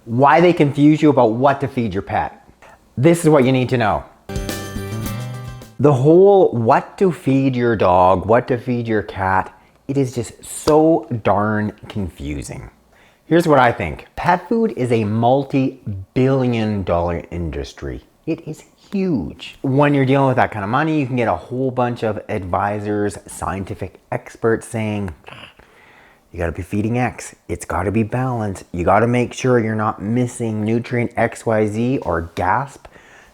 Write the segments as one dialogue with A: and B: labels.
A: why they confuse you about what to feed your pet. This is what you need to know. The whole what to feed your dog, what to feed your cat, it is just so darn confusing. Here's what I think. Pet food is a multi-billion-dollar industry. It is huge. When you're dealing with that kind of money, you can get a whole bunch of advisors, scientific experts saying, you gotta be feeding X. It's gotta be balanced. You gotta make sure you're not missing nutrient XYZ or gasp.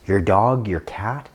A: Your dog, your cat,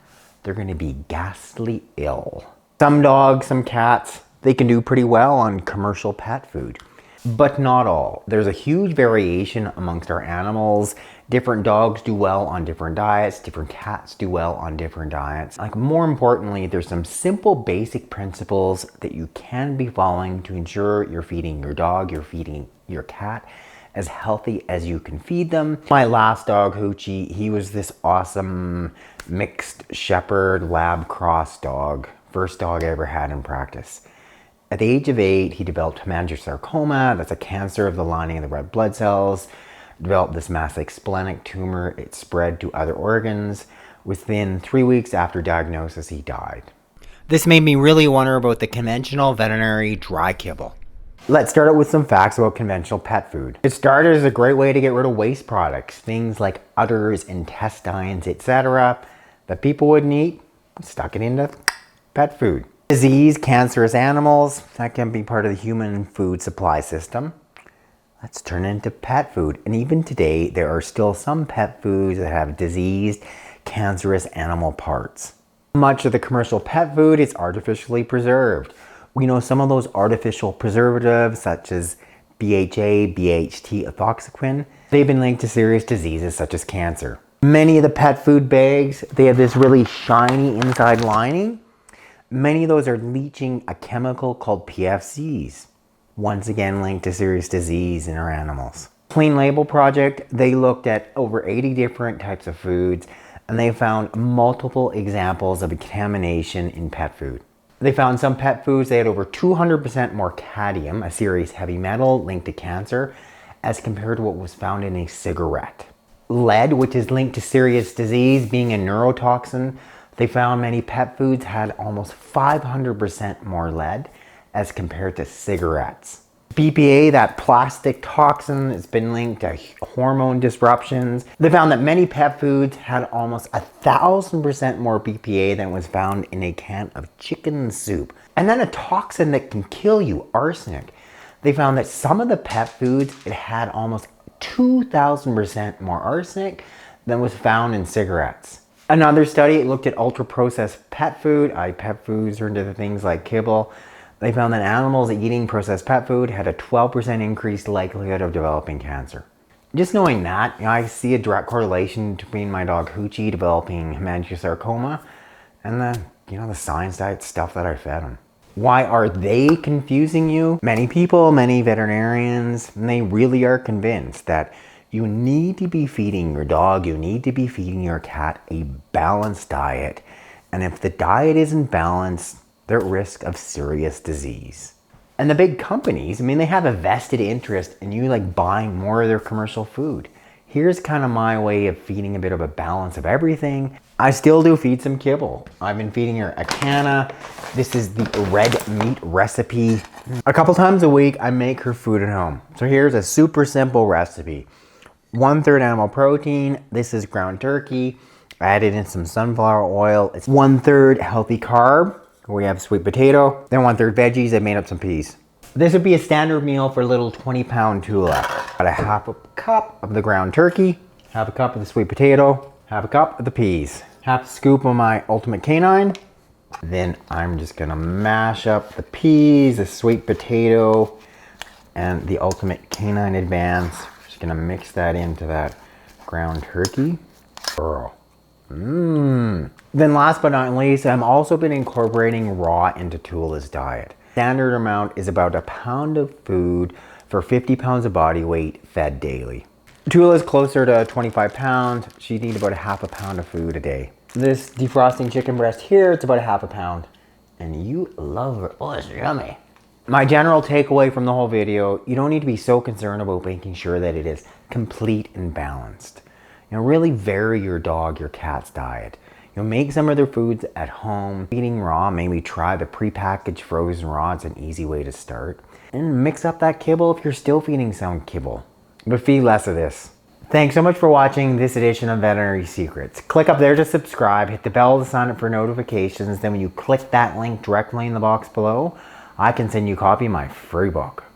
A: they're gonna be ghastly ill. Some dogs, some cats, they can do pretty well on commercial pet food. But not all. There's a huge variation amongst our animals. Different dogs do well on different diets. Different cats do well on different diets. Like, more importantly, there's some simple basic principles that you can be following to ensure you're feeding your dog, you're feeding your cat as healthy as you can feed them. My last dog, Hoochie, he was this awesome mixed shepherd lab cross dog. First dog I ever had in practice. At the age of 8, he developed hemangiosarcoma. That's a cancer of the lining of the red blood cells. Developed this massive splenic tumor. It spread to other organs. Within 3 weeks after diagnosis, he died. This made me really wonder about the conventional veterinary dry kibble. Let's start out with some facts about conventional pet food. It started as a great way to get rid of waste products, things like udders, intestines, etc. that people wouldn't eat, stuck it into pet food. Disease, cancerous animals, that can be part of the human food supply system. Let's turn into pet food. And even today, there are still some pet foods that have diseased, cancerous animal parts. Much of the commercial pet food is artificially preserved. We know some of those artificial preservatives, such as BHA, BHT, ethoxyquin, they've been linked to serious diseases such as cancer. Many of the pet food bags, they have this really shiny inside lining. Many of those are leaching a chemical called PFCs, once again linked to serious disease in our animals. Clean Label Project, they looked at over 80 different types of foods, and they found multiple examples of contamination in pet food. They found some pet foods, they had over 200% more cadmium, a serious heavy metal linked to cancer, as compared to what was found in a cigarette. Lead, which is linked to serious disease, being a neurotoxin, they found many pet foods had almost 500% more lead as compared to cigarettes. BPA, that plastic toxin, has been linked to hormone disruptions. They found that many pet foods had almost 1,000% more BPA than was found in a can of chicken soup. And then a toxin that can kill you, arsenic. They found that some of the pet foods, it had almost 2,000% more arsenic than was found in cigarettes. Another study looked at ultra-processed pet food. Pet foods are into the things like kibble. They found that animals eating processed pet food had a 12% increased likelihood of developing cancer. Just knowing that, I see a direct correlation between my dog Hoochie developing hemangiosarcoma and the science diet stuff that I fed him. Why are they confusing you? Many people, many veterinarians, and they really are convinced that you need to be feeding your dog, you need to be feeding your cat a balanced diet. And if the diet isn't balanced, they're at risk of serious disease. And the big companies, they have a vested interest in you buying more of their commercial food. Here's kind of my way of feeding a bit of a balance of everything. I still do feed some kibble. I've been feeding her a canna. This is the red meat recipe. A couple times a week, I make her food at home. So here's a super simple recipe. 1/3 animal protein. This is ground turkey. I added in some sunflower oil. It's 1/3 healthy carb. We have sweet potato. Then 1/3 veggies. I made up some peas. This would be a standard meal for a little 20-pound tula. Got a half a cup of the ground turkey, half a cup of the sweet potato, half a cup of the peas, half a scoop of my ultimate canine. Then I'm just gonna mash up the peas, the sweet potato, and the ultimate canine advance. Gonna mix that into that ground turkey. Then last but not least, I've also been incorporating raw into Tula's diet. Standard amount is about a pound of food for 50 pounds of body weight fed daily. Tula's closer to 25 pounds. She'd need about a half a pound of food a day. This defrosting chicken breast here, it's about a half a pound. And you love her. Oh, it's yummy. My general takeaway from the whole video, you don't need to be so concerned about making sure that it is complete and balanced. Really vary your dog, your cat's diet. Make some of their foods at home. Eating raw, maybe try the prepackaged frozen raw. It's an easy way to start. And mix up that kibble if you're still feeding some kibble. But feed less of this. Thanks so much for watching this edition of Veterinary Secrets. Click up there to subscribe, hit the bell to sign up for notifications. Then when you click that link directly in the box below, I can send you a copy of my free book.